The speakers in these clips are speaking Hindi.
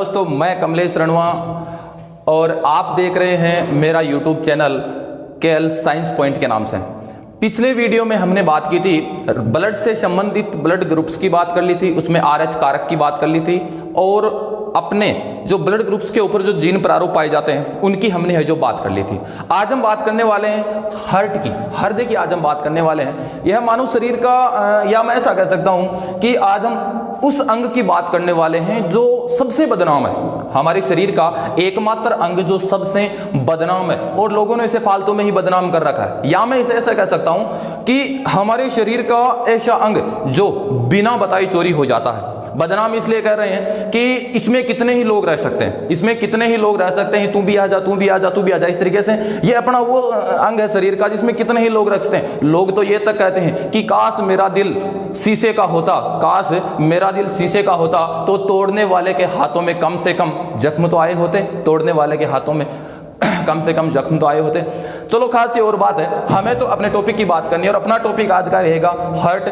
दोस्तों, मैं कमलेश रणवा और आप देख रहे हैं मेरा YouTube channel KL science point के नाम से। पिछले वीडियो में हमने बात की थी ब्लड से संबंधित ब्लड ग्रुप्स की बात कर ली थी, उसमें आरएच कारक की बात कर ली थी और अपने जो ब्लड ग्रुप्स के ऊपर जो जीन प्रारूप पाए जाते हैं उनकी हमने है जो बात कर ली थी। आज हम बात करने वाले हैं हार्ट की, हृदय की आज हम बात करने वाले हैं। यह मानव शरीर का या मैं ऐसा कह सकता हूं कि आज हम उस अंग की बात करने वाले हैं जो सबसे बदनाम है, हमारे शरीर का एकमात्र अंग जो सबसे बदनाम है और लोगों ने इसे फालतू में ही बदनाम कर रखा है। या मैं इसे ऐसा कह सकता हूं कि हमारे शरीर का ऐसा अंग जो बिना बताए चोरी हो जाता है। बदनाम इसलिए कह रहे हैं कि इसमें कितने ही लोग रह सकते हैं, इसमें कितने ही लोग रह सकते हैं, तू भी आ जा, तू भी आ जा, तू भी आ जा। इस तरीके से ये अपना वो अंग है शरीर का जिसमें कितने ही लोग रह सकते हैं। लोग तो ये तक कहते हैं कि काश मेरा दिल शीशे का होता, काश मेरा दिल शीशे का होता तो तोड़ने वाले के हाथों में कम से कम जख्म तो आए होते, तोड़ने वाले के हाथों में कम से कम जख्म तो आए होते। चलो खास ये और बात है, हमें तो अपने टॉपिक की बात करनी है और अपना टॉपिक आज का रहेगा हार्ट,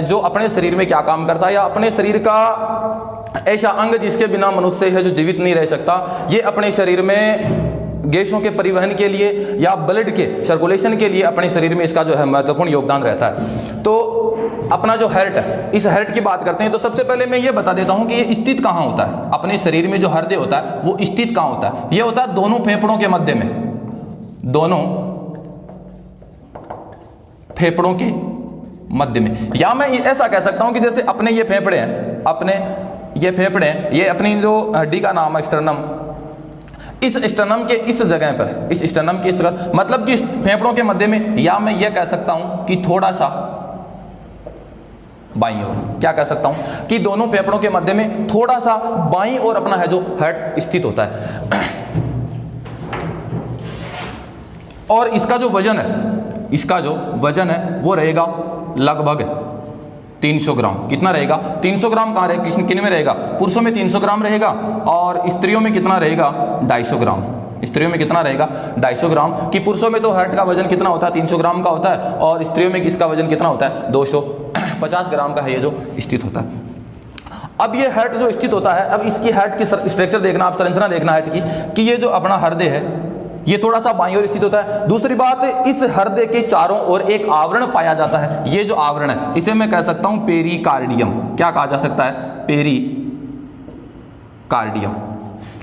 जो अपने शरीर में क्या काम करता है या अपने शरीर का ऐसा अंग जिसके बिना मनुष्य है जो जीवित नहीं रह सकता। ये अपने शरीर में गैसों के परिवहन के लिए या ब्लड के सर्कुलेशन के लिए अपने शरीर में इसका जो है महत्वपूर्ण योगदान रहता है। तो अपना जो हार्ट है, इस हार्ट की बात करते हैं तो सबसे पहले मैं ये बता देता हूं कि ये स्थित कहां होता है। अपने शरीर में जो हृदय होता है वो स्थित कहां होता है? ये होता है दोनों फेफड़ों के मध्य में, दोनों फेफड़ों के मध्य में। या मैं ऐसा कह सकता हूं कि जैसे अपने ये फेफड़े हैं, अपने ये फेफड़े हैं, ये अपनी जो हड्डी का नाम है स्टर्नम, इस स्टर्नम के इस जगह पर है, इस स्टर्नम के इस मतलब कि फेफड़ों के मध्य में। या मैं ये कह सकता हूं कि थोड़ा सा बाईं ओर, क्या कह सकता हूं कि दोनों फेफड़ों के मध्य में थोड़ा सा बाईं ओर अपना है जो हार्ट स्थित होता है। और इसका जो वजन है, इसका जो वजन है वो रहेगा लगभग 300 ग्राम। कितना रहेगा? 300 ग्राम। कहाँ रहेगा, किन में रहेगा? पुरुषों में 300 ग्राम रहेगा और स्त्रियों में कितना रहेगा? 250 ग्राम। स्त्रियों में कितना रहेगा? 250 ग्राम। कि पुरुषों में तो हार्ट का वजन कितना होता है? 300 ग्राम का होता है और स्त्रियों में किसका वजन कितना होता है? 250 ग्राम का है ये जो स्थित होता है। अब ये हार्ट जो स्थित होता है, अब इसकी हार्ट की स्ट्रक्चर देखना, आप संरचना देखना हार्ट की कि ये जो अपना हृदय है ये थोड़ा सा बाईं ओर स्थित होता है। दूसरी बात, इस हृदय के चारों ओर एक आवरण पाया जाता है। ये जो आवरण है इसे मैं कह सकता हूं पेरिकार्डियम। क्या कहा जा सकता है? पेरिकार्डियम।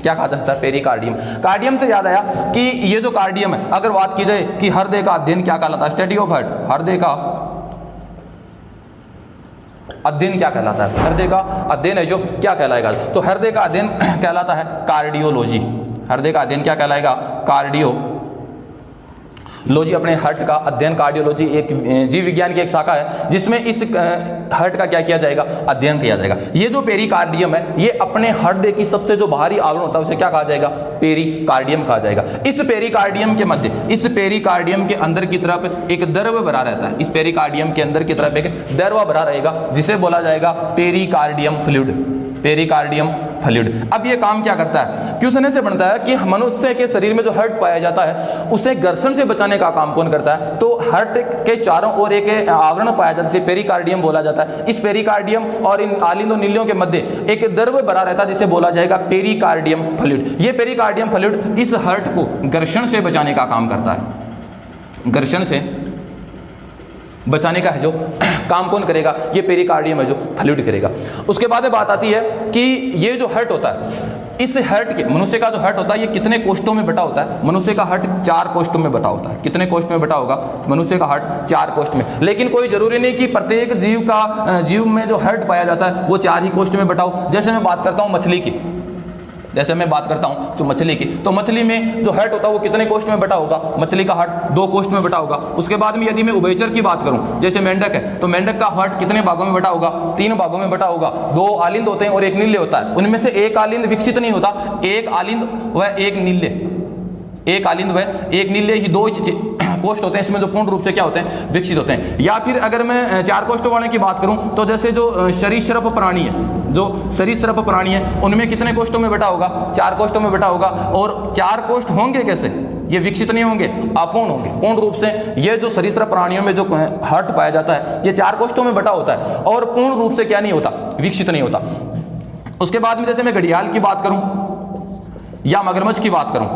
क्या कहा जा सकता है? पेरिकार्डियम। कार्डियम से याद आया कि ये जो कार्डियम है, अगर बात की जाए कि हृदय का अध्ययन क्या कहलाता है? Study of heart. हृदय का अध्ययन क्या कहलाता है? हृदय का अध्ययन है जो क्या कहलाएगा? तो हृदय का अध्ययन कहलाता है कार्डियोलॉजी। हृदय का अध्ययन क्या कहलाएगा? कार्डियोलॉजी। अपने हार्ट का अध्ययन कार्डियोलॉजी एक जीव विज्ञान की एक शाखा है जिसमें इस हार्ट का क्या किया जाएगा? अध्ययन किया जाएगा। ये जो पेरिकार्डियम है ये अपने हृदय की सबसे जो बाहरी आवरण होता है उसे क्या कहा जाएगा? पेरिकार्डियम कहा जाएगा। इस पेरिकार्डियम के मध्य, इस पेरिकार्डियम के अंदर की तरफ एक द्रव भरा रहता है। इस पेरिकार्डियम के अंदर की तरफ एक द्रव भरा रहेगा जिसे बोला जाएगा पेरिकार्डियम फ्लूइड। Pericardium fluid. अब ये काम क्या करता है? क्वेश्चन से बनता है कि मनुष्य के शरीर में जो हार्ट पाया जाता है उसे घर्षण से बचाने का काम कौन करता है? तो हार्ट के चारों ओर एक आवरण पाया जाता है जिसे पेरिकार्डियम बोला जाता है। इस पेरिकार्डियम और इन आलिंद और नीलियों के मध्य एक द्रव भरा रहता है जिसे बोला जाएगा पेरिकार्डियम फ्लूइड। ये पेरिकार्डियम फ्लूइड इस हार्ट को घर्षण से बचाने का काम करता है। घर्षण से बचाने का है जो काम कौन करेगा? ये पेरिकार्डियम है जो फ्लूइड करेगा। उसके बाद बात आती है कि ये जो हार्ट होता है, इस हार्ट के, मनुष्य का जो हार्ट होता है ये कितने कोष्ठों में बटा होता है? मनुष्य का हार्ट 4 कोष्ठों में बटा होता है। कितने कोष्ठ में बटा होगा? मनुष्य का हार्ट 4 कोष्ठ में। लेकिन कोई जरूरी नहीं कि प्रत्येक जीव में जो हार्ट पाया जाता है वो 4 ही कोष्ठ में बटा हो। जैसे मैं बात करता हूँ मछली की, जैसे मैं बात करता हूं तो मछली की, तो मछली में जो हार्ट होता है वो कितने कोष्ठ में बटा होगा? मछली का हार्ट 2 कोष्ठ में बटा होगा। उसके बाद में यदि मैं उभयचर की बात करूं, जैसे मेंढक है, तो मेंढक का हार्ट कितने भागों में बटा होगा? 3 भागों में बटा होगा। 2 आलिंद होते हैं और 1 नील्य होता है। उनमें से एक आलिंद विकसित नहीं होता, एक आलिंद व एक नील्य, एक आलिंद व एक नील्य ही 2 कोष्ठ होते हैं इसमें जो पूर्ण रूप से क्या होते हैं? विकसित होते हैं। या फिर अगर मैं 4 कोष्ठों वाले की बात करूं तो जैसे जो सरीसृप प्राणी है, जो सरीसृप प्राणी है उनमें कितने कोष्ठों में बटा होगा? 4 कोष्ठों में बटा होगा। और 4 कोष्ठ होंगे कैसे? ये विकसित नहीं होंगे, अपूर्ण होंगे। पूर्ण रूप से ये जो सरीसृप प्राणियों में जो हार्ट पाया जाता है ये 4 कोष्ठों में बटा होता है और पूर्ण रूप से क्या नहीं होता? विकसित नहीं होता। उसके बाद में जैसे मैं घड़ियाल की बात करूं या मगरमच्छ की बात करूं,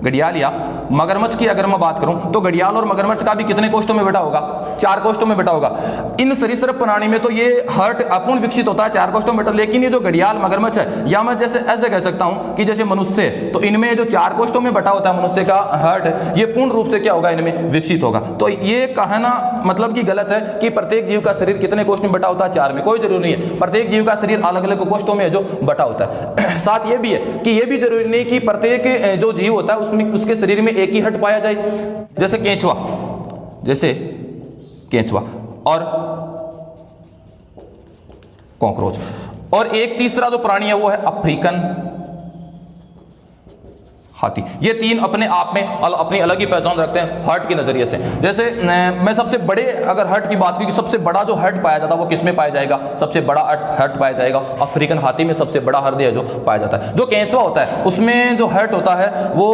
घड़ियाल या मगरमच्छ की अगर मैं बात करूं तो घड़ियाल और मगरमच्छ का भी कितने कोष्ठों में बैठा होगा, 4 कोष्ठों में बैठा होगा। इन सरीसृप प्राणी में तो ये हार्ट अपूर्ण विकसित होता है 4 कोष्ठों में बैठा, लेकिन ये जो घड़ियाल मगरमच्छ है, या मैं जैसे ऐसे कह सकता हूं कि जैसे मनुष्य, तो इनमें जो 4 कोष्ठों में बैठा होता है मनुष्य का हार्ट, ये पूर्ण रूप से क्या होगा, इनमें विकसित होगा। तो ये कहना मतलब कि गलत है कि प्रत्येक जीव का शरीर कितने कोष्ठ में बैठा होता है, 4 में, कोई जरूरी नहीं है। प्रत्येक जीव का शरीर अलग अलग कोष्ठों में जो बैठा होता है। साथ ये भी है कि ये भी जरूरी नहीं कि प्रत्येक जो जीव होता है उसमें उसके शरीर में एक ही हट पाया जाए, जैसे केंचुआ, जैसे केंचुआ और कॉकरोच। और एक तीसरा जो प्राणी है वो है अफ्रीकन हाथी। ये 3 अपने आप में अपनी अलग ही पहचान रखते हैं हर्ट के नजरिए से। जैसे मैं सबसे बड़े अगर हर्ट की बात की कि सबसे बड़ा जो हर्ट पाया जाता है वो किस में पाया जाएगा, सबसे बड़ा हर्ट पाया जाएगा अफ्रीकन हाथी में, सबसे बड़ा हृदय जो पाया जाता है। जो केंचुआ होता है उसमें जो हर्ट होता है वो,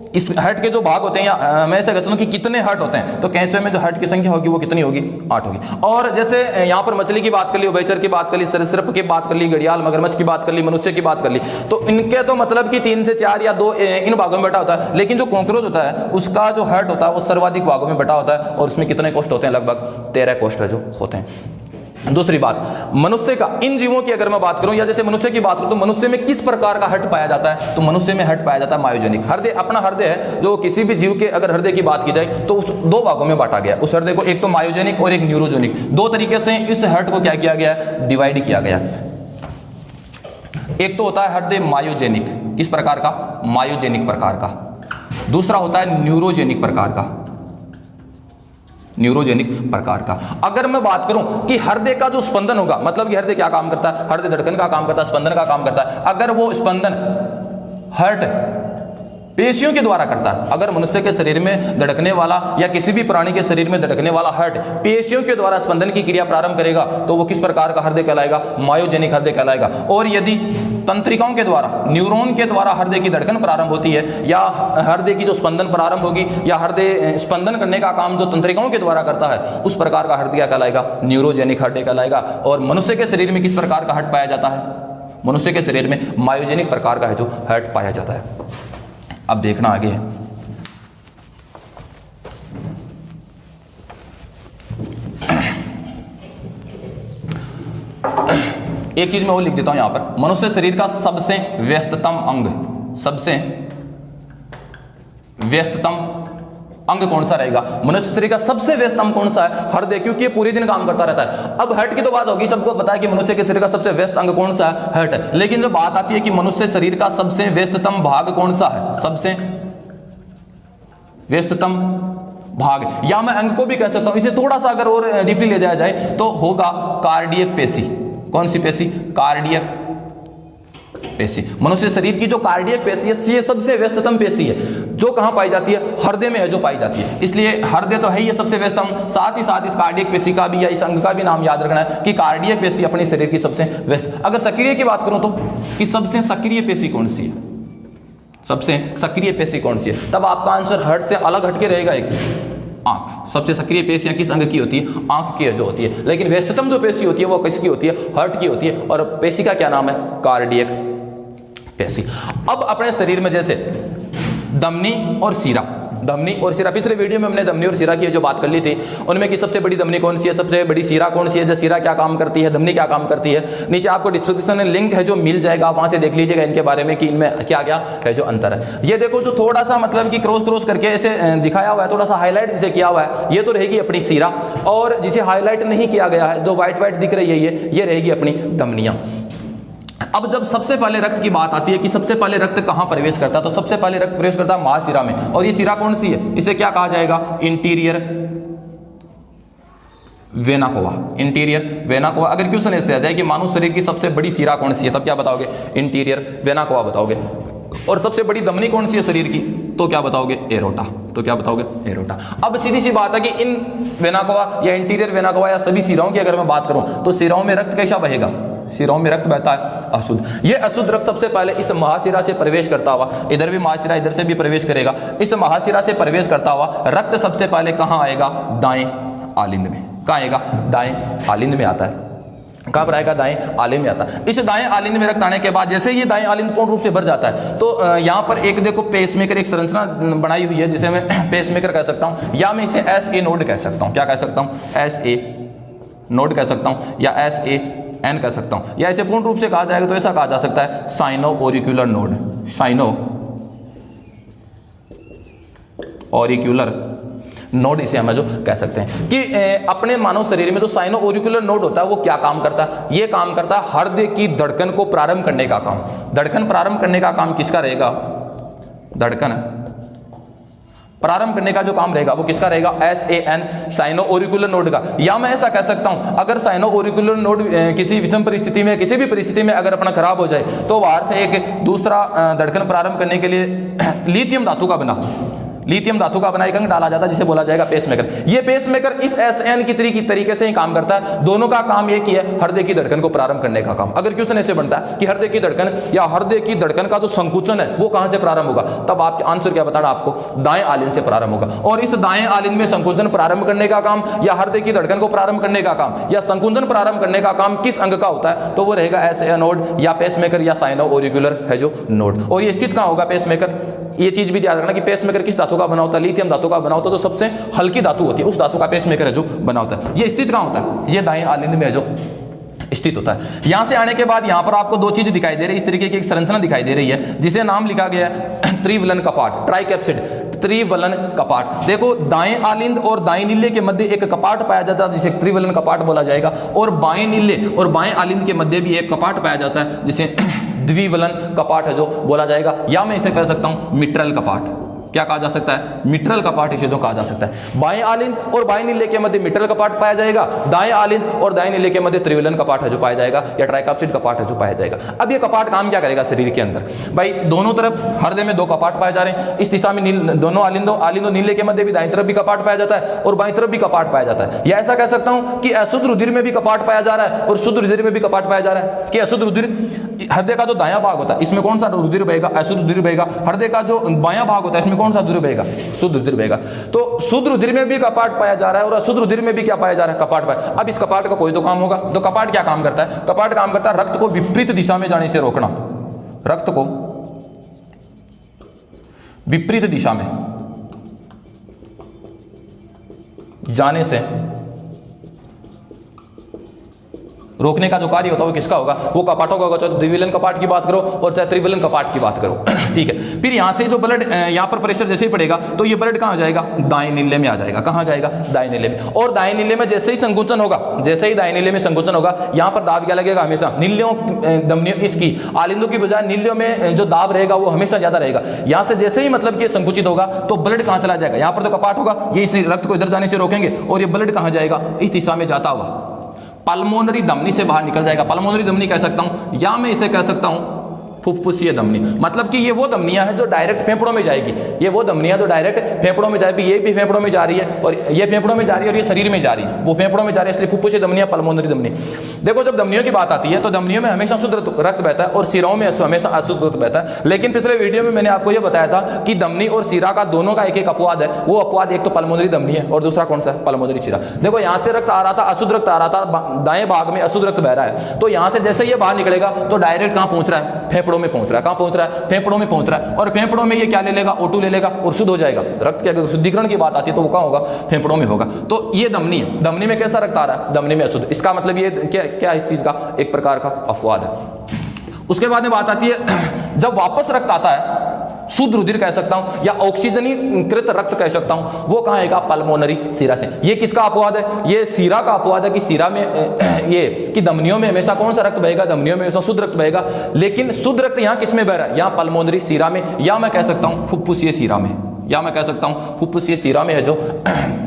इस हर्ट के जो भाग होते हैं, या मैं ऐसा कहता हूं कि कितने हर्ट होते हैं, तो केंचुए में जो हर्ट की संख्या होगी वो कितनी होगी, 8 होगी। और जैसे यहाँ पर मछली की बात कर ली, उभयचर की बात कर ली, सरीसृप की बात कर ली, घड़ियाल मगरमच्छ की बात कर ली, मनुष्य की बात कर ली, तो इनके तो मतलब कि 3 से 4 या 2 इन भागों में बैठा होता है। लेकिन जो कॉकरोच होता है उसका जो हर्ट होता है वो सर्वाधिक भागों में बैठा होता है, और उसमें कितने कोष्ठ होते हैं, लगभग 13 कोष्ठ जो होते हैं। दूसरी बात, मनुष्य का, इन जीवों की अगर मैं बात करूं या जैसे मनुष्य की बात करूं तो मनुष्य में किस प्रकार का हर्ट पाया जाता है, तो मनुष्य में हर्ट पाया जाता है मायोजेनिक हृदय। अपना हृदय है जो किसी भी जीव के अगर हृदय की बात की जाए तो उस 2 भागों में बांटा गया उस हृदय को, एक तो मायोजेनिक और एक न्यूरोजेनिक। 2 तरीके से इस हर्ट को क्या किया गया है, डिवाइड किया गया। एक तो होता है हृदय मायोजेनिक, किस प्रकार का, मायोजेनिक प्रकार का। दूसरा होता है न्यूरोजेनिक प्रकार का, न्यूरोजेनिक प्रकार का। अगर मैं बात करूं कि हृदय का जो स्पंदन होगा, मतलब कि हृदय क्या काम करता है, हृदय धड़कन का काम करता है, स्पंदन का काम करता है। अगर वो स्पंदन हर्ट पेशियों के द्वारा करता है, अगर मनुष्य के शरीर में धड़कने वाला या किसी भी प्राणी के शरीर में धड़कने वाला हर्ट पेशियों के द्वारा स्पंदन की क्रिया प्रारंभ करेगा तो वो किस प्रकार का हृदय कहलाएगा, मायोजेनिक हृदय कहलाएगा। और यदि तंत्रिकाओं के द्वारा, न्यूरॉन के द्वारा हृदय की धड़कन प्रारंभ होती है, या हृदय की जो स्पंदन प्रारंभ होगी, या हृदय स्पंदन करने का काम जो तंत्रिकाओं के द्वारा करता है, उस प्रकार का हृदय कहलाएगा, न्यूरोजेनिक हृदय कहलाएगा। और मनुष्य के शरीर में किस प्रकार का हर्ट पाया जाता है, मनुष्य के शरीर में मायोजेनिक प्रकार का है जो हर्ट पाया जाता है। अब देखना आगे है, एक चीज मैं और लिख देता हूं यहां पर, मनुष्य शरीर का सबसे व्यस्ततम अंग, सबसे व्यस्ततम अंग कौन सा रहेगा, मनुष्य शरीर का सबसे व्यस्त अंग कौन सा है, हृदय, क्योंकि ये पूरे दिन काम करता रहता है। अब हर्ट की तो बात होगी, सबको पता है कि मनुष्य के शरीर का सबसे व्यस्त अंग कौन सा है, हर्ट है। लेकिन जो बात आती है कि मनुष्य शरीर का सबसे व्यस्ततम भाग कौन सा है, सबसे व्यस्ततम भाग, या मैं अंग को भी कह सकता हूं, इसे थोड़ा सा अगर और डीपली ले जाया जाए तो होगा कार्डियक पेशी। कौन सी पेशी, कार्डियक पेशी। मनुष्य शरीर की जो कार्डियक पेशी है ये सबसे व्यस्ततम पेशी है, जो कहां पाई जाती है, हृदय में है जो पाई जाती है। इसलिए हृदय तो है ही सबसे व्यस्तम, साथ ही साथ इस कार्डियक पेशी का भी या इस अंग का भी नाम याद रखना है कि कार्डियक पेशी अपने शरीर की सबसे व्यस्त। अगर सक्रिय की बात करूं तो कि सबसे सक्रिय पेशी कौन सी है, सबसे सक्रिय पेशी कौन सी है, तब आपका आंसर हर्ट से अलग हटके रहेगा। एक आंख, सबसे सक्रिय पेशियां किस अंग की होती है, आंख की जो होती है। लेकिन व्यस्ततम जो पेशी होती है वो किसकी होती है, हर्ट की होती है। और पेशी का क्या नाम है, कार्डियक पेशी। अब अपने शरीर में जैसे धमनी और शिरा, धमनी और शिरा, पिछले वीडियो में हमने धमनी और शिरा की जो बात कर ली थी, उनमें की सबसे बड़ी धमनी कौन सी है, सबसे बड़ी शिरा कौन सी है, जो शिरा क्या काम करती है, धमनी क्या काम करती है। नीचे आपको डिस्क्रिप्शन में लिंक है जो मिल जाएगा, आप वहां से देख लीजिएगा इनके बारे में कि इनमें क्या क्या है जो अंतर है। ये देखो जो थोड़ा सा मतलब कि क्रॉस करके ऐसे दिखाया हुआ है, थोड़ा सा हाईलाइट जिसे किया हुआ है, ये तो रहेगी अपनी शिरा, और जिसे हाईलाइट नहीं किया गया है, जो व्हाइट दिख रही है, ये रहेगी अपनी धमनियां। अब जब सबसे पहले रक्त की बात आती है कि सबसे पहले रक्त कहां प्रवेश करता है, तो सबसे पहले रक्त प्रवेश करता है महाशिरा में। और ये शिरा कौन सी है, इसे क्या कहा जाएगा, interior vena cava, interior vena cava. अगर क्वेश्चन ऐसे आ जाए कि मानव शरीर की सबसे बड़ी शिरा कौन सी है, तब क्या बताओगे, इंटीरियर वेना कोवा बताओगे। और सबसे बड़ी धमनी कौन सी है शरीर की, तो क्या बताओगे, एरोटा, तो क्या बताओगे, एरोटा। अब सीधी सी बात है कि इन वेना कोवा या इंटीरियर वेना कोवा या सभी शिराओं की अगर मैं बात करूं तो शिराओं में रक्त कैसा बहेगा, शिराओं में रक्त बहता है अशुद्ध। ये अशुद्ध रक्त सबसे पहले इस महाशिरा से प्रवेश करता हुआ, इधर भी महाशिरा इधर से भी प्रवेश करेगा, इस महाशिरा से प्रवेश करता हुआ रक्त सबसे पहले कहां आएगा, दाएं आलिंद में। कहां आएगा, दाएं आलिंद में आता है। कहाँ पर आएगा, दाएं आलिंद में आता है। इस दाएं आलिंद में रक्त आने के बाद जैसे ये दाएं आलिंद पूर्ण रूप से भर जाता है तो यहाँ पर एक देखो पेसमेकर एक संरचना बनाई हुई है जिसे मैं पेसमेकर कह सकता हूँ, या मैं इसे SA नोड कह सकता हूँ। क्या कह सकता हूँ, SA नोड कह सकता हूँ, या SAN कह सकता हूँ, या इसे पूर्ण रूप से कहा जाएगा तो ऐसा कहा जा सकता है साइनो ऑरिक्यूलर नोड, साइनो ऑरिक्यूलर नोड इसे हम जो कह सकते हैं। कि अपने मानव शरीर में जो साइनो ऑरिक्यूलर नोड होता है वो क्या काम करता है, ये काम करता है हृदय की धड़कन को प्रारंभ करने का काम। धड़कन प्रारंभ करने का काम किसका रहेगा, धड़कन प्रारंभ करने का जो काम रहेगा वो किसका रहेगा, SAN साइनो ऑरिक्यूलर नोड का। या मैं ऐसा कह सकता हूं अगर साइनो ऑरिक्यूलर नोड किसी विषम परिस्थिति में किसी भी परिस्थिति में अगर अपना खराब हो जाए तो बाहर से एक दूसरा धड़कन प्रारंभ करने के लिए लिथियम धातु का बना, लिथियम धातु का बना एक अंग डाला जाता है जिसे बोला जाएगा पेसमेकर। ये पेसमेकर इस SAN की तरीके से ही काम करता है। दोनों का काम एक ही है, हृदय की धड़कन को प्रारंभ करने का काम। अगर क्वेश्चन ऐसे बनता है कि हृदय की धड़कन या हृदय की धड़कन का जो संकुचन है वो कहां से प्रारंभ होगा, तब आपके आंसर क्या बताना आपको, दाएं आलिंद से प्रारंभ होगा। और इस दाएं आलिंद में संकुचन प्रारंभ करने का काम या हृदय की धड़कन को प्रारंभ करने का काम या संकुचन प्रारंभ करने का काम किस अंग का होता है, तो वो रहेगा SAN नोड या पेसमेकर या साइनो ऑरिक्यूलर है जो नोड। और ये स्थित कहां होगा पेसमेकर, ये चीज भी याद रखना कि पेसमेकर किस धातु का बना होता है, लिथियम धातु का बना होता है। तो सबसे हल्की धातु होती है उस धातु का पेसमेकर है जो बना होता है। ये स्थित कहां होता है, ये दाएं आलिंद में है जो स्थित होता है। यहां से आने के बाद यहां पर आपको दो चीजें दिखाई दे रही है, इस तरीके की एक संरचना दिखाई दे रही है जिसे नाम लिखा गया है त्रिवलन कपाट, ट्राइकैप्सिड त्रिवलन कपाट। देखो दाएं आलिंद और दाएं नीले के मध्य एक कपाट पाया जाता है जिसे त्रिवलन कपाट बोला जाएगा, और बाएं नीले और बाएं आलिंद के मध्य भी एक कपाट पाया जाता है जिसे द्विवलन कपाट है जो बोला जाएगा, या मैं इसे कह सकता हूं मिट्रल कपाट। क्या कहा जा सकता है, मिट्रल कपाट इसे जो कहा जा सकता है। बाएं आलिंद और बाएं नीले के मध्य मिट्रल कपाट पाया जाएगा, दाएं आलिंद और दाएं नीले के मध्य त्रिवलन कपाट है जो पाया जाएगा, या ट्राइकैप्सिड कपाट है जो पाया जाएगा। अब ये कपाट काम क्या करेगा शरीर के अंदर, भाई दोनों तरफ हृदय में दो कपाट पाए जा रहे हैं, इस दिशा में दोनों आलिंदों नीले के मध्य भी दाएं तरफ भी कपाट पाया जाता है और बाएं तरफ भी कपाट पाया जाता है। या ऐसा कह सकता हूं कि अशुद्ध रुधिर में भी कपाट पाया जा रहा है और शुद्ध रुधिर में भी कपाट पाया जा रहा है। कि अशुद्ध रुधिर हृदय का जो दायां भाग होता है इसमें कौन सा रुधिर बहेगा, अशुद्ध रुधिर बहेगा। हृदय का जो बायां भाग होता है इसमें कौन सा रुधिर बहेगा, शुद्ध रुधिर बहेगा। तो शुद्ध रुधिर में भी कपाट पाया जा रहा है और अशुद्ध रुधिर में भी क्या पाया जा रहा है, कपाट पाया। अब इस कपाट का कोई तो काम होगा। तो कपाट क्या काम करता है, कपाट काम करता है रक्त को विपरीत दिशा में जाने से रोकना, रक्त को विपरीत दिशा में जाने से रोकने का जो कार्य होता है वो किसका होगा, वो कपाटों का होगा। चाहे द्विविलन कपाट की बात करो और चाहे त्रिविलन कपाट की बात करो ठीक है। फिर यहां से जो ब्लड यहां पर प्रेशर जैसे ही पड़ेगा तो ये ब्लड कहां जाएगा, दाएं नीले में आ जाएगा। कहां जाएगा, दाएं नीले में। और दाएं नीले में जैसे ही संकुचन होगा, जैसे ही दाएं नीले में संकुचन होगा यहां पर दाब क्या लगेगा, हमेशा नीलियों धमनियों इसकी आलिंदों की बजाय नीलियों में जो दाब रहेगा वो हमेशा ज्यादा रहेगा। यहां से जैसे ही मतलब कि संकुचित होगा तो ब्लड कहां चला जाएगा, यहां पर तो कपाट होगा, ये इस रक्त को इधर जाने से रोकेंगे और ये ब्लड कहां जाएगा, इस दिशा में जाता हुआ पल्मोनरी धमनी से बाहर निकल जाएगा। पल्मोनरी धमनी कह सकता हूं या मैं इसे कह सकता हूं फुफ्फुसीय धमनी। मतलब कि ये वो धमनियां हैं जो डायरेक्ट फेफड़ों में जाएगी, ये वो धमनियां जो डायरेक्ट फेफड़ों में जाएगी। ये भी फेफड़ों में जा रही है और ये फेफड़ों में जा रही है और ये शरीर में जा रही है, वो फेफड़ों में जा रही है, इसलिए फुफ्फुसीय धमनियां, पल्मोनरी धमनी। देखो जब धमनियों की बात आती है तो धमनियों में हमेशा शुद्ध रक्त बहता है और सिराओं में हमेशा अशुद्ध रक्त बहता है। लेकिन पिछले वीडियो में मैंने आपको यह बताया था कि धमनी और सिरा का दोनों का एक एक अपवाद है। वो अपवाद एक तो पल्मोनरी धमनी है और दूसरा कौन सा है, पल्मोनरी सिरा। देखो यहां से रक्त आ रहा था, अशुद्ध रक्त आ रहा था, दाएं भाग में अशुद्ध रक्त बह रहा है, तो यहां से जैसे ये बाहर निकलेगा तो डायरेक्ट कहां पहुंच रहा है, फेफड़ों में पहुंच रहा है। कहां पहुंच रहा है, फेफड़ों में पहुंच रहा है। और फेफड़ों में ये क्या ले लेगा, O2 ले लेगा और शुद्ध हो जाएगा। रक्त के अगर शुद्धिकरण की बात आती है तो वो कहां होगा, फेफड़ों में होगा। तो ये धमनी है, धमनी में कैसा रक्त आ रहा है, धमनी में अशुद्ध। इसका मतलब ये क्या इस चीज का एक प्रकार का अपवाद है। उसके बाद में बात आती है जब वापस रक्त आता है, शुद्ध रुधिर कह सकता हूं या ऑक्सीजनीकृत रक्त कह सकता हूं, वो कहां आएगा, पल्मोनरी सिरा से। ये किसका अपवाद है, ये सिरा का अपवाद है कि सिरा में ये कि धमनियों में हमेशा कौन सा रक्त बहेगा, धमनियों में हमेशा शुद्ध रक्त बहेगा। लेकिन शुद्ध रक्त यहां किस में बह रहा है, यहां पल्मोनरी सिरा में, या मैं कह सकता हूं फुफ्फुसीय सिरा में, या मैं कह सकता हूं फुफ्फुसीय सिरा में है जो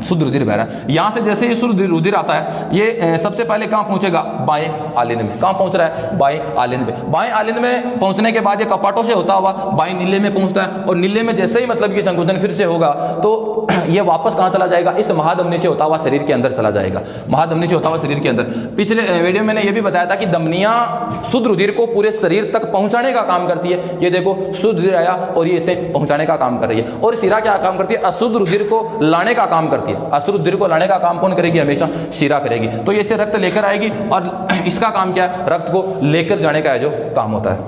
शुद्ध रुधिर बह रहा है। यहां से जैसे ही शुद्ध रुधिर आता है ये सबसे पहले कहां पहुंचेगा, बाएं आलिंद में। कहां पहुंच रहा है, बाएं आलिंद में। बाएं आलिंद में पहुंचने के बाद ये कपाटों से होता हुआ बाएं नीले में पहुंचता है और नीले में जैसे ही मतलब कि संकुचन फिर से होगा तो ये वापस कहां चला जाएगा, इस महाधमनी से होता हुआ शरीर के अंदर चला जाएगा, महाधमनी से होता हुआ शरीर के अंदर। पिछले वीडियो में मैंने ये भी बताया था कि धमनियां शुद्ध रुधिर को पूरे शरीर तक पहुंचाने का काम करती है। ये देखो शुद्ध रुधिर आया और ये इसे पहुंचाने का काम कर रही है। और शिरा क्या काम करती है, अशुद्ध रुधिर को लाने का काम करती है। अशुद्ध रुधिर को लाने का काम कौन करेगी, हमेशा शिरा करेगी। तो ये से रक्त लेकर आएगी और इसका काम क्या है, रक्त को लेकर जाने का है जो काम होता है।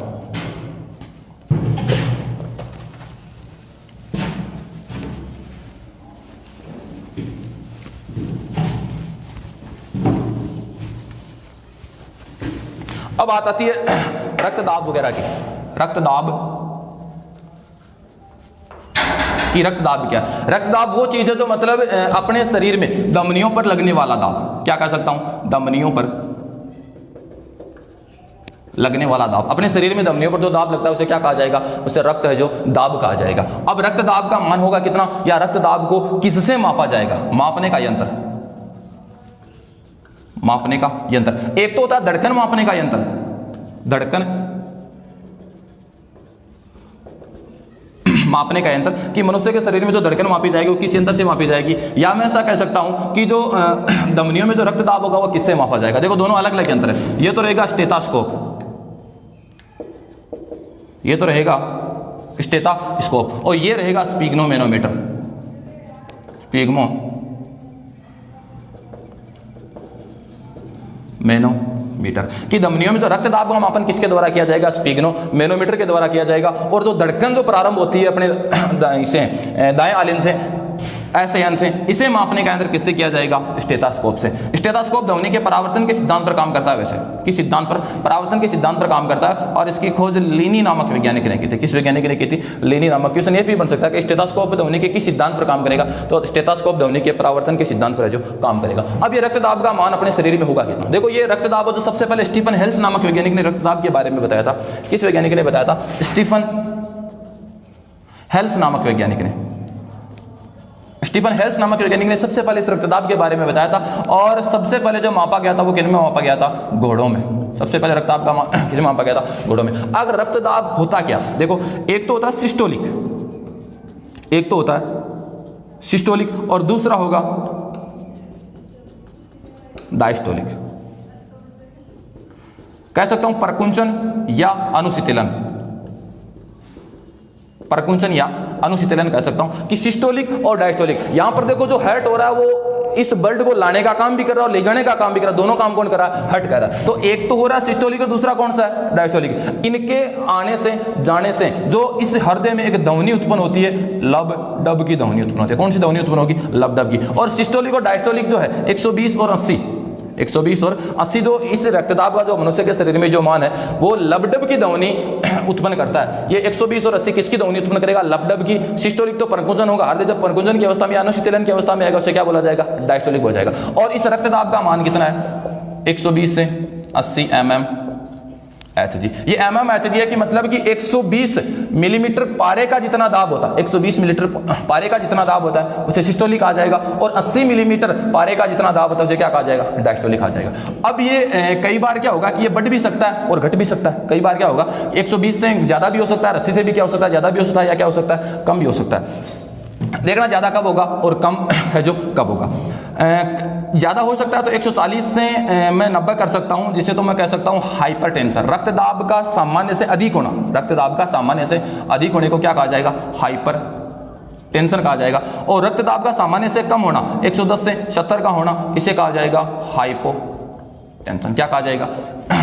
अब बात आती है रक्तदाब वगैरह की। रक्तदाब क्या, रक्तदाब वो चीज है जो मतलब अपने शरीर में धमनियों पर लगने वाला दाब, क्या कह सकता हूं, धमनियों पर लगने वाला दाब। अपने शरीर में धमनियों पर जो दाब लगता है उसे क्या कहा जाएगा, उसे रक्त है जो दाब कहा जाएगा। अब रक्तदाब का मान होगा कितना, या रक्तदाब को किससे मापा जाएगा, मापने का यंत्र, मापने का यंत्र। एक तो होता है धड़कन मापने का यंत्र, धड़कन मापने का यंत्र, कि मनुष्य के शरीर में जो धड़कन मापी जाएगी वो किस यंत्र से मापी जाएगी। या मैं ऐसा कह सकता हूं कि जो धमनियों में जो रक्तदाब होगा वो किससे मापा जाएगा। देखो दोनों अलग अलग यंत्र है। ये तो रहेगा स्टेथोस्कोप, ये तो रहेगा स्टेथोस्कोप, और ये रहेगा स्पिग्नोमेनोमीटर, स्पिग्नोमेनोमीटर। कि धमनियों में जो रक्तदाब का मापन किसके द्वारा किया जाएगा, स्पिग्नोमेनोमीटर के द्वारा किया जाएगा। और जो धड़कन जो प्रारंभ होती है अपने दाएं आलिंद से, ऐसे यान से, इसे मापने का यंत्र किससे किया जाएगा, स्टेथोस्कोप से। स्टेथोस्कोप ध्वनि के परावर्तन के सिद्धांत पर काम करता है। वैसे किस सिद्धांत पर, परावर्तन के सिद्धांत पर काम करता है। और इसकी खोज लीनी नामक वैज्ञानिक ने की थी। किस वैज्ञानिक ने की थी, लीनी नामक। क्वेश्चन ये भी बन सकता है कि स्टेथोस्कोप ध्वनि के किस सिद्धांत पर काम करेगा, तो स्टेथोस्कोप ध्वनि के परावर्तन के सिद्धांत पर जो काम करेगा। अब ये रक्तदाब का मान अपने शरीर में होगा कितना। देखो ये रक्तदाब जो सबसे पहले स्टीफन हेल्स नामक वैज्ञानिक ने रक्तदाब के बारे में बताया था। किस वैज्ञानिक ने बताया था, स्टीफन हेल्स नामक वैज्ञानिक ने, स्टीफन हेल्स नामक वैज्ञानिक ने सबसे पहले इस रक्तदाब के बारे में बताया था। और सबसे पहले जो मापा गया था वो किन में मापा गया था, घोड़ों में। सबसे पहले रक्तदाब का किस में मापा गया था, घोड़ों में। अगर रक्तदाब होता क्या, देखो एक तो होता है सिस्टोलिक, एक तो होता है सिस्टोलिक, और दूसरा होगा डायस्टोलिक। कह सकता हूं परकुंचन या अनुशीतलन, परकुंचन या अनुशीतलन कह सकता हूं कि सिस्टोलिक और डायस्टोलिक। यहां पर देखो जो हर्ट हो रहा है वो इस ब्लड को लाने का काम भी कर रहा है और ले जाने का काम भी कर रहा है। दोनों काम कौन कर रहा है, हर्ट कर रहा है। तो एक तो हो रहा है सिस्टोलिक और दूसरा कौन सा है, डायस्टोलिक। इनके आने से जाने से जो इस हृदय में एक ध्वनि उत्पन्न होती है, लब डब की ध्वनि उत्पन्न होती है। कौन सी ध्वनि उत्पन्न होगी, लब डब की। और सिस्टोलिक और डायस्टोलिक जो है 120 और 80, 120 और 80 जो इस रक्तदाब का जो मनुष्य के शरीर में जो मान है वो लबडब की ध्वनि उत्पन्न करता है। ये 120 और 80 किसकी ध्वनि उत्पन्न करेगा, लबडब की। सिस्टोलिक तो परकुंचन होगा, हृदय जब परकुंचन की अवस्था में, अनुशीतलन की अवस्था में आएगा उसे क्या बोला जाएगा, डायस्टोलिक हो जाएगा। और इस रक्तदाब का मान कितना है, 120 से 80 mmHg। ये mmHg है कि मतलब कि 120 मिलीमीटर पारे का जितना दाब होता है, 120 मिलीमीटर पारे का जितना दाब होता है उसे सिस्टोलिक आ जाएगा। और 80 मिलीमीटर पारे का जितना दाब होता है उसे क्या कहा जाएगा, डायस्टोलिक आ जाएगा। अब ये कई बार क्या होगा कि ये बढ़ भी सकता है और घट भी सकता है। कई बार क्या होगा 120 से ज्यादा भी हो सकता है, 80 से भी क्या हो सकता है, ज्यादा भी हो सकता है, या क्या हो सकता है, कम भी हो सकता है। देखना ज्यादा कब होगा और कम है जो कब होगा। ज्यादा हो सकता है तो 140 से मैं 90 कर सकता हूं, जिसे तो मैं कह सकता हूं हाइपरटेंशन। रक्तदाब का सामान्य से अधिक होना, रक्तदाब का सामान्य से अधिक होने को क्या कहा जाएगा, हाइपर टेंशन कहा जाएगा। और रक्तदाब का सामान्य से कम होना, 110 से 70 का होना, इसे कहा जाएगा हाइपो टेंशन। क्या कहा जाएगा,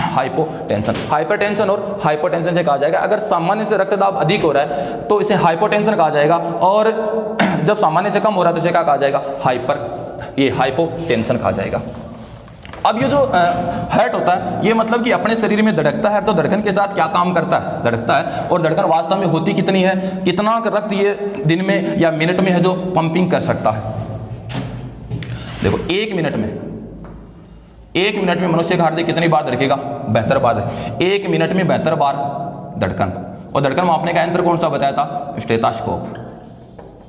हाइपोटेंशन। हाइपरटेंशन और हाइपोटेंशन से कहा जाएगा। अगर सामान्य से रक्तदाब अधिक हो रहा है तो इसे हाइपोटेंशन कहा जाएगा, और जब सामान्य से कम हो रहा है तो इसे क्या कहा जाएगा, हाइपोटेंशन कहा जाएगा। अब ये जो हार्ट होता है ये मतलब कि अपने शरीर में धड़कता है, तो धड़कन के साथ क्या काम करता है, धड़कता है। और धड़कन वास्तव में होती कितनी है, कितना रक्त ये दिन में या मिनट में है जो पंपिंग कर सकता है। देखो 1 मिनट में मनुष्य का हृदय कितनी बार धड़केगा, 72 बार। 1 मिनट में 72 बार धड़कन। और धड़कन मापने का यंत्र कौन सा बताया था, स्टेथोस्कोप।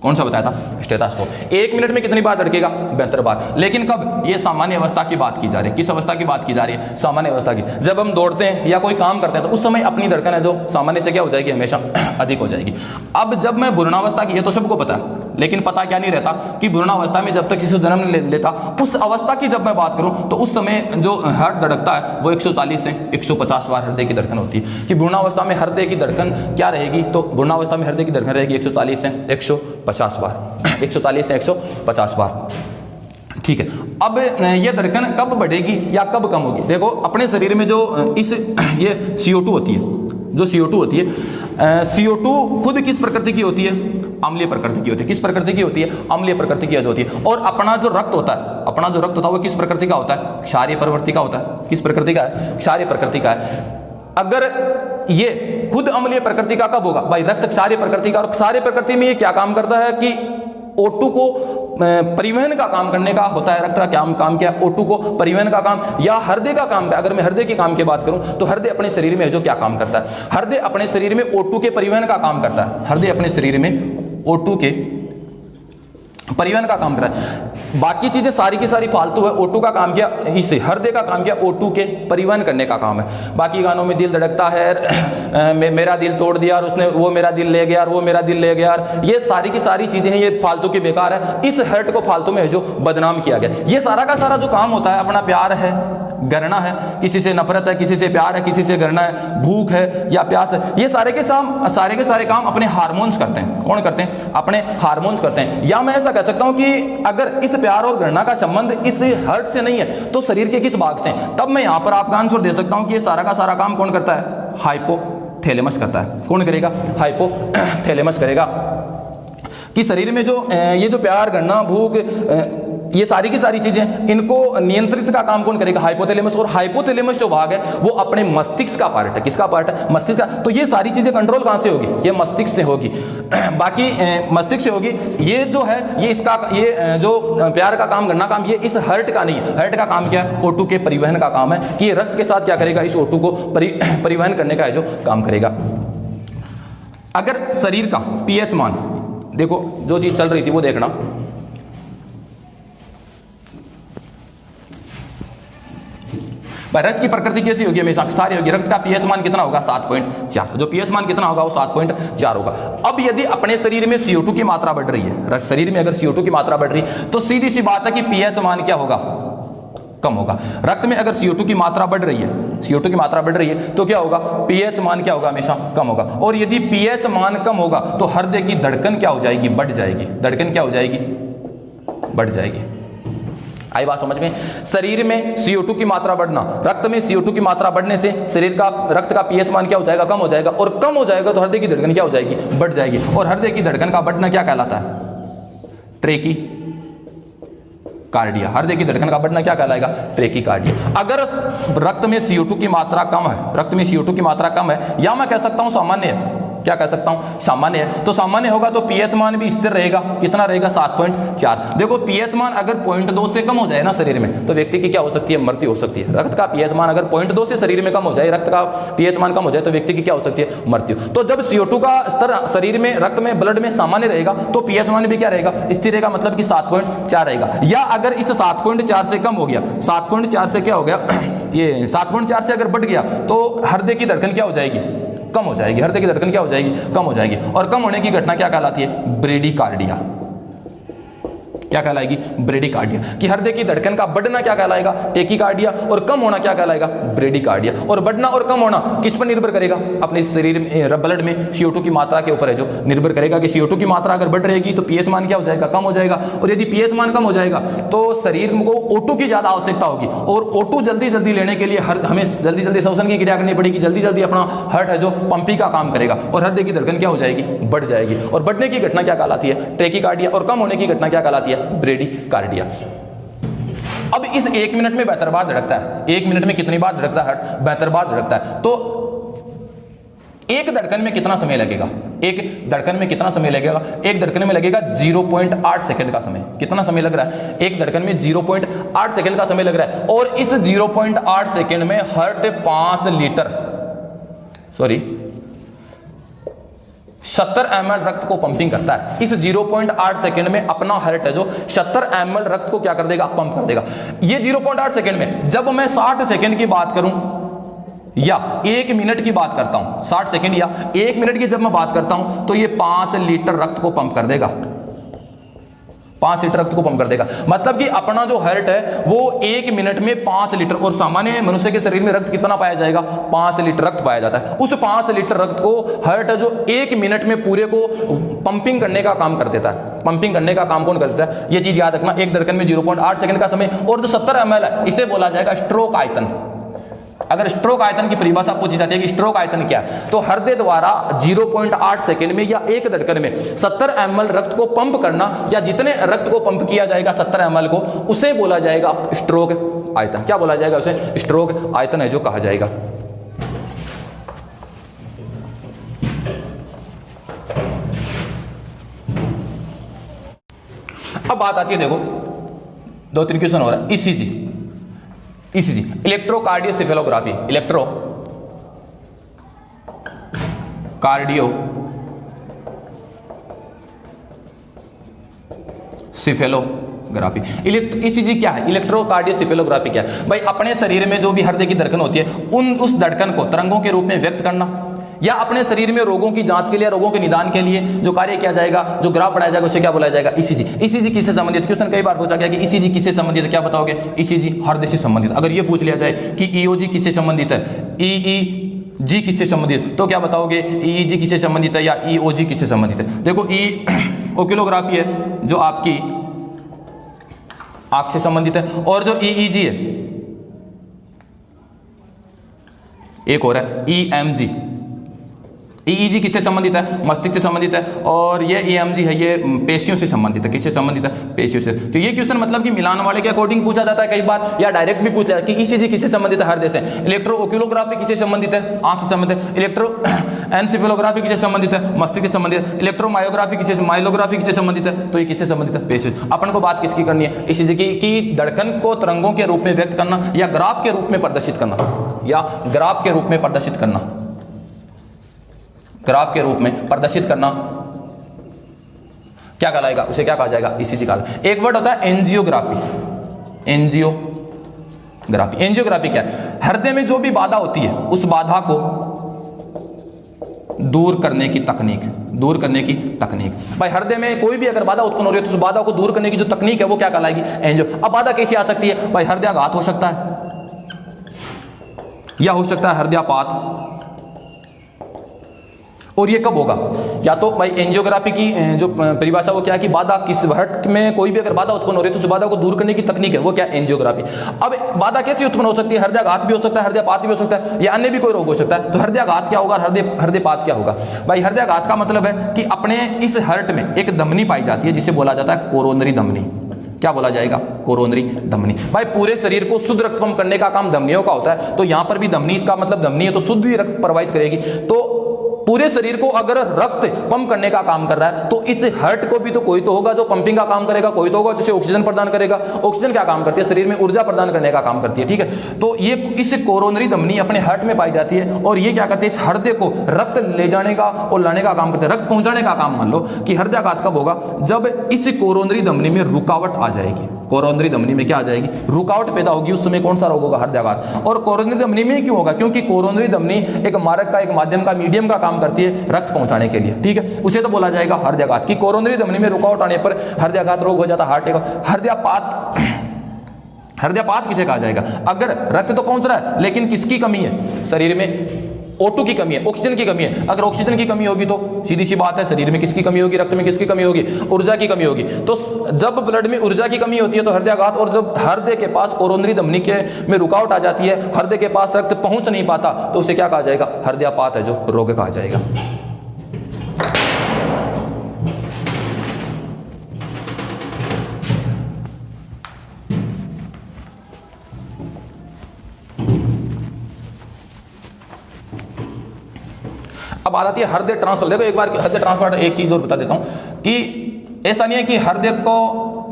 कौन सा बताया था, स्टेथोस्कोप। 1 मिनट में कितनी बार धड़केगा, 72 बार। लेकिन कब, ये सामान्य अवस्था की बात की जा रही है। किस अवस्था की बात की जा रही है, सामान्य अवस्था की। जब हम दौड़ते हैं या कोई काम करते हैं तो उस समय अपनी धड़कन है जो सामान्य से क्या हो जाएगी, हमेशा अधिक हो जाएगी। अब जब मैं भ्रूणावस्था की, ये तो सबको पता है, लेकिन पता क्या नहीं रहता कि भ्रूणावस्था में जब तक शिशु जन्म नहीं लेता, उस अवस्था की जब मैं बात करूं तो उस समय जो हार्ट धड़कता है वो 140 से 150 बार हृदय की धड़कन होती है। कि भ्रूणावस्था में हृदय की धड़कन क्या रहेगी, तो भ्रूणावस्था में हृदय की धड़कन रहेगी 140 से 150 50 बार, 140 से 150 बार। ठीक है, अब ये धड़कन कब बढ़ेगी या कब कम होगी? देखो अपने शरीर में जो ये CO2 होती है, जो CO2 होती है, CO2 खुद किस प्रकृति की होती है? अम्लीय प्रकृति की होती है। किस प्रकृति की होती है? अम्लीय प्रकृति की होती है। और अपना जो रक्त होता है, अपना जो रक्त होता है वो किस प्रकृति का होता है? क्षारीय प्रवृत्ति का होता है। किस प्रकृति का है? क्षारीय प्रकृति का है। अगर ये खुद अम्लीय प्रकृति का कब होगा? भाई रक्त क्षारीय प्रकृति का, और क्षारीय प्रकृति में ये क्या काम करता है कि O2 को परिवहन का काम करने का होता है। रक्त का काम क्या? O2 को परिवहन का काम, या हृदय का काम क्या? अगर मैं हृदय के काम की बात करूं तो हृदय अपने शरीर में जो क्या काम करता है? हृदय अपने शरीर में O2 के परिवहन का काम करता है। हृदय अपने शरीर में O2 के परिवहन का काम कर रहा है। बाकी चीजें सारी की सारी फालतू है। O2 का काम किया, इसे हृदय का काम किया O2 के परिवहन करने का काम है। बाकी गानों में दिल धड़कता है, मेरा दिल तोड़ दिया और उसने, वो मेरा दिल ले गया और वो मेरा दिल ले गया, ये सारी की सारी चीजें हैं, ये फालतू की बेकार है। इस हर्ट को फालतू में जो बदनाम किया गया, ये सारा का सारा जो काम होता है, अपना प्यार है, गरना है, किसी से नफरत है, किसी से प्यार है, किसी से गरना है, भूख है या प्यास है, ये सारे के सारे काम अपने हार्मोन्स करते हैं। कौन करते हैं? अपने हार्मोन्स करते हैं। या मैं ऐसा कह सकता हूं कि अगर इस प्यार और गणना का संबंध इस हर्ट से नहीं है तो शरीर के किस भाग से? तब मैं यहां पर आपका आंसर दे सकता हूं कि ये सारा का सारा काम कौन करता है? हाइपोथैलेमस करता है। कौन करेगा? हाइपोथैलेमस करेगा। कि शरीर में जो ये जो प्यार, गणना, भूख, ये सारी की सारी चीजें, इनको नियंत्रित का काम कौन करेगा? हाइपोथैलेमस। और हाइपोथैलेमस जो भाग है वो अपने मस्तिष्क का पार्ट है। किसका पार्ट है? मस्तिष्क का। तो ये सारी चीजें कंट्रोल कहां से होगी? ये मस्तिष्क से होगी। बाकी मस्तिष्क से होगी। ये जो है ये इसका, ये जो प्यार का काम, गणना काम, ये इस हर्ट का नहीं है। हर्ट का काम क्या है? O2 के परिवहन का काम है, कि ये रक्त के साथ क्या करेगा? इस O2 को परिवहन करने का है जो काम करेगा। अगर शरीर का pH मान, देखो जो चीज चल रही थी वो देखना, रक्त की प्रकृति कैसी होगी? हमेशा सारी होगी। रक्त का pH मान कितना होगा? 7.4। जो pH मान कितना होगा? वो 7.4 होगा। अब यदि अपने शरीर में CO2 की मात्रा बढ़ रही है, शरीर में अगर CO2 की मात्रा बढ़ रही है तो सीधी सी बात है कि pH मान क्या होगा? कम होगा। रक्त में अगर CO2 की मात्रा बढ़ रही है, CO2 की मात्रा बढ़ रही है तो क्या होगा? pH मान क्या होगा? हमेशा कम होगा। और यदि pH मान कम होगा तो हृदय की धड़कन क्या हो जाएगी? बढ़ जाएगी। धड़कन क्या हो जाएगी? बढ़ जाएगी। आई बात समझ में? शरीर में CO2 की मात्रा बढ़ना, रक्त में CO2 की मात्रा बढ़ने से शरीर का, रक्त का pH मान क्या हो जाएगा? कम हो जाएगा। और कम हो जाएगा तो हृदय की धड़कन क्या हो जाएगी? बढ़ जाएगी। और हृदय की धड़कन का बढ़ना क्या कहलाता है? ट्रेकी कार्डिया। हृदय की धड़कन का बढ़ना क्या कहलाएगा? ट्रेकी कार्डिया। अगर रक्त में CO2 की मात्रा कम है, रक्त में CO2 की मात्रा कम है, या मैं कह सकता हूं सामान्य है, क्या कह सकता हूं? सामान्य है। तो सामान्य होगा तो pH मान भी स्थिर रहेगा। कितना रहेगा? 7.4। देखो pH मान अगर 0.2 से कम हो जाए ना शरीर में तो व्यक्ति की क्या हो सकती है? मृत्यु हो सकती है। रक्त का pH मान अगर 0.2 से शरीर में कम हो जाए, रक्त का pH मान कम हो जाए तो व्यक्ति की क्या हो सकती है? मृत्यु। तो जब CO2 का स्तर शरीर में, रक्त में, ब्लड में सामान्य रहेगा तो pH मान भी क्या रहेगा? स्थिर रहेगा, मतलब कि 7.4 रहेगा। या अगर इस 7.4 से कम हो गया, 7.4 से क्या हो गया? ये 7.4 से अगर बढ़ गया तो हृदय की धड़कन क्या हो जाएगी? कम हो जाएगी। हृदय की धड़कन क्या हो जाएगी? कम हो जाएगी। और कम होने की घटना क्या कहलाती है? ब्रेडिकार्डिया। क्या कहलाएगी? ब्रेडिकार्डिया। कि हृदय की धड़कन का बढ़ना क्या कहलाएगा? टेकीकार्डिया। और कम होना क्या कहलाएगा? ब्रेडिकार्डिया। और बढ़ना और कम होना किस पर निर्भर करेगा? अपने शरीर में, ब्लड में CO2 की मात्रा के ऊपर है जो निर्भर करेगा। कि CO2 की मात्रा अगर बढ़ रहेगी तो pH मान क्या हो जाएगा? कम हो जाएगा। और यदि pH मान कम हो जाएगा तो शरीर को O2 की ज्यादा आवश्यकता होगी। और O2 जल्दी जल्दी लेने के लिए हमें जल्दी जल्दी श्वसन की क्रिया करनी पड़ेगी। जल्दी जल्दी अपना हर्ट है जो पंपिंग का काम करेगा और हृदय की धड़कन क्या हो जाएगी? बढ़ जाएगी। और बढ़ने की घटना क्या कहलाती है? ट्रेकीकार्डिया। और कम होने की घटना क्या कहलाती है? ब्रेडिकार्डिया। अब इस 1 मिनट में बेहतर बार धड़कता है। 1 मिनट में कितनी बार धड़कता है? बेहतर बार धड़कता है। तो एक धड़कन में कितना समय लगेगा? एक धड़कन में कितना समय लगेगा? एक धड़कन में लगेगा 0.8 सेकंड का समय। कितना समय लग रहा है? एक धड़कन में 0.8 सेकंड का समय लग रहा है। और इस 0.8 सेकंड में हर्ट 70 ml रक्त को पंपिंग करता है। इस 0.8 सेकंड में अपना हार्ट है जो 70 ml रक्त को क्या कर देगा? पंप कर देगा। ये 0.8 सेकंड में, जब मैं 60 सेकंड की बात करूं या 1 मिनट की बात करता हूं, 60 सेकंड या 1 मिनट की जब मैं बात करता हूं तो ये 5 लीटर रक्त को पंप कर देगा। 5 लीटर रक्त को पंप कर देगा। मतलब कि अपना जो हार्ट है वो 1 मिनट में 5 लीटर, और सामान्य मनुष्य के शरीर में रक्त कितना पाया जाएगा? 5 लीटर रक्त पाया जाता है। उस 5 लीटर रक्त को हार्ट है जो 1 मिनट में पूरे को पंपिंग करने का काम कर देता है। पंपिंग करने का काम कौन कर देता है, ये चीज याद रखना। एक धड़कन में 0.8 सेकंड का समय, और जो 70 ml है इसे बोला जाएगा स्ट्रोक आयतन। अगर स्ट्रोक आयतन की परिभाषा पूछी जाती है कि स्ट्रोक आयतन क्या है, तो हृदय द्वारा 0.8 सेकंड में या एक धड़कन में 70 ml रक्त को पंप करना, या जितने रक्त को पंप किया जाएगा 70 ml को, उसे बोला जाएगा स्ट्रोक आयतन। क्या बोला जाएगा उसे? स्ट्रोक आयतन है जो कहा जाएगा। अब बात आती है, देखो 2-3 क्वेश्चन हो रहा है। ECG, electrocardiocephalography, electro cardio cephalography. ECG क्या है? इलेक्ट्रोकार्डियोसेफेलोग्राफी क्या है? भाई अपने शरीर में जो भी हृदय की धड़कन होती है उस धड़कन को तरंगों के रूप में व्यक्त करना, या अपने शरीर में रोगों की जांच के लिए, रोगों के निदान के लिए जो कार्य किया जाएगा, जो ग्राफ बनाया जाएगा, उसे क्या बोला जाएगा? ईसीजी। ईसीजी किससे संबंधित? क्वेश्चन कई बार पूछा गया कि ईसीजी किससे संबंधित है, क्या बताओगे? ईसीजी हृदय से संबंधित। अगर ये पूछ लिया जाए कि ईओजी किससे संबंधित है, ईईजी किससे संबंधित, तो क्या बताओगे? ईईजी किससे संबंधित है या ईओजी किससे संबंधित है? देखो ओक्यूलोग्राफी है जो आपकी आंख से संबंधित है, और जो ईईजी है एक और है ईएमजी। ईईजी किससे संबंधित है? मस्तिष्क से संबंधित है, और ये ईएमजी है ये पेशियों से संबंधित है। किससे संबंधित है? पेशियों से। तो ये क्वेश्चन मतलब कि मिलान वाले के अकॉर्डिंग पूछा जाता है कई बार, या डायरेक्ट भी पूछा जाता है कि ईसीजी किससे संबंधित है? हृदय से। इलेक्ट्रोओक्यूलोग्राफी किससे संबंधित है? आंख से संबंधित है। इलेक्ट्रोएन्सेफेलोग्राफी किससे संबंधित है? मस्तिष्क से संबंधित है। इलेक्ट्रोमायोग्राफी किससे संबंधित है? तो ये किससे संबंधित है? पेशियों। अपन को बात किसकी करनी है? ईसीजी की धड़कन को तरंगों के रूप में व्यक्त करना, या ग्राफ के रूप में प्रदर्शित करना, या ग्राफ के रूप में प्रदर्शित करना, ग्राफ के रूप में प्रदर्शित करना क्या कहलाएगा? उसे क्या कहा जाएगा? ईसीजी कहा। एक वर्ड होता है एंजियोग्राफी। एंजियोग्राफी क्या है? हृदय में जो भी बाधा होती है उस बाधा को दूर करने की तकनीक। भाई हृदय में कोई भी अगर बाधा उत्पन्न हो रही है तो उस बाधा को दूर करने की जो तकनीक है वो क्या कहलाएगी? एंजियो। अब बाधा कैसे आ सकती है? भाई हृदयाघात हो सकता है, या हो सकता है हृदयापात। और ये कब होगा? या तो भाई एंजियोग्राफी की जो परिभाषा वो क्या है कि बाधा किस हर्ट में कोई भी अगर बाधा उत्पन्न हो रही है तो उस बाधा को दूर करने की तकनीक है वो क्या? एंजियोग्राफी। अब बाधा कैसे उत्पन्न हो सकती है? हृदयाघात भी हो सकता है, हृदयपात भी हो सकता है, या अन्य भी कोई रोग हो सकता है। तो हृदयाघात क्या होगा, हृदयपात क्या होगा? भाई हृदयाघात का मतलब है कि अपने इस हर्ट में एक धमनी पाई जाती है जिसे बोला जाता है कोरोनरी धमनी। क्या बोला जाएगा? कोरोनरी धमनी। भाई पूरे शरीर को शुद्ध रक्त पंप करने का काम धमनियों का होता है, तो यहां पर भी धमनी, इसका मतलब धमनी है तो शुद्ध ही रक्त प्रवाहित करेगी। तो पूरे शरीर को अगर रक्त पंप करने का काम कर रहा है तो इस हार्ट को भी तो कोई तो होगा जो पंपिंग का काम करेगा, कोई तो होगा जिसे ऑक्सीजन प्रदान करेगा। ऑक्सीजन क्या काम करती है? शरीर में ऊर्जा प्रदान करने का काम करती है, ठीक है। तो ये इस कोरोनरी धमनी अपने हार्ट में पाई जाती है, और ये क्या करती है? इस हृदय को रक्त ले जाने का और लाने का काम करते हैं, रक्त पहुंचाने का काम। मान लो कि हृदयाघात कब होगा? जब इस कोरोनरी धमनी में रुकावट आ जाएगी। कोरोनरी धमनी में क्या आ जाएगी? रुकावट पैदा होगी। उस समय कौन सा रोग होगा? हृदयाघात। और कोरोनरी धमनी में क्यों होगा? क्योंकि कोरोनरी धमनी एक मार्ग का, एक माध्यम का, मीडियम का काम करती है रक्त पहुंचाने के लिए, ठीक है। उसे तो बोला जाएगा हृदयाघात। कि कोरोनरी धमनी में रुकावट आने पर हृदयाघात रोग हो जाता है, हार्ट अटैक। हृदयापात किसे कहा जाएगा? अगर रक्त तो पहुंच रहा है लेकिन किसकी कमी है? शरीर में O2 की कमी है, ऑक्सीजन की कमी है। अगर ऑक्सीजन की कमी होगी तो सीधी सी बात है शरीर में किसकी कमी होगी? रक्त में किसकी कमी होगी? ऊर्जा की कमी होगी। तो जब ब्लड में ऊर्जा की कमी होती है तो हृदयाघात, और जब हृदय के पास कोरोनरी धमनी के में रुकावट आ जाती है, हृदय के पास रक्त पहुंच नहीं पाता, तो उसे क्या कहा जाएगा? हृदयापात है जो रोग कहा जाएगा। अब आ जाती है हृदय ट्रांसप्लांट। देखो एक बार हृदय ट्रांसप्लांट, एक चीज और बता देता हूं कि ऐसा नहीं है कि हृदय को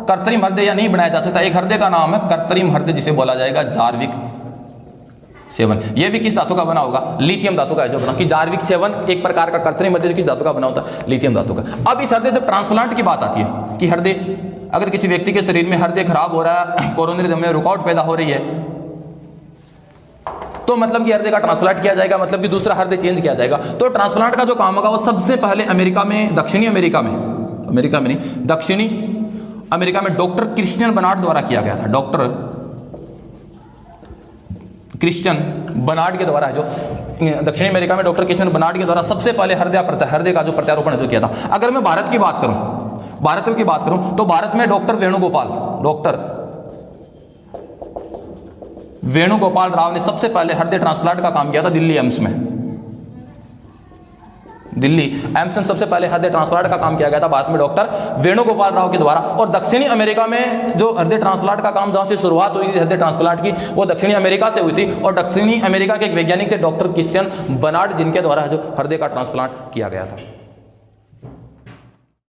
कृत्रिम हृदय या नहीं बनाया जा सकता। एक हृदय का नाम है कृत्रिम हृदय, जिसे बोला जाएगा जार्विक 7। ये भी किस धातु का बना होगा? लिथियम धातु का है जो बना, कि जार्विक 7 एक प्रकार का कृत्रिम हृदय किस धातु का बना होता है? लिथियम धातु का। अब इस हृदय जब ट्रांसप्लांट की बात आती है कि हृदय, अगर किसी व्यक्ति के शरीर में हृदय खराब हो रहा है, कोरोनरी धमनी में रुकावट पैदा हो रही है, तो मतलब कि हृदय का ट्रांसप्लांट किया जाएगा, मतलब कि दूसरा हृदय चेंज किया जाएगा। तो ट्रांसप्लांट का जो काम होगा वो सबसे पहले अमेरिका में, दक्षिणी अमेरिका में डॉक्टर क्रिश्चियन बर्नार्ड द्वारा किया गया था। डॉक्टर क्रिश्चियन बर्नार्ड के द्वारा जो दक्षिणी अमेरिका में डॉक्टर किशमिन बर्नार्ड के द्वारा सबसे पहले हृदय का जो प्रत्यारोपण जो किया था। अगर मैं भारत की बात करूं तो भारत में डॉक्टर वेणुगोपाल राव ने सबसे पहले हृदय ट्रांसप्लांट का काम किया था दिल्ली एम्स में सबसे पहले हृदय ट्रांसप्लांट का काम किया गया था भारत में डॉक्टर वेणुगोपाल राव के द्वारा। और दक्षिणी अमेरिका में जो हृदय ट्रांसप्लांट का काम जहां से शुरुआत हुई थी हृदय ट्रांसप्लांट की, वो दक्षिणी अमेरिका से हुई थी। और दक्षिणी अमेरिका के एक वैज्ञानिक थे डॉक्टर किशमिन बर्नार्ड, जिनके द्वारा जो हृदय का ट्रांसप्लांट किया गया था।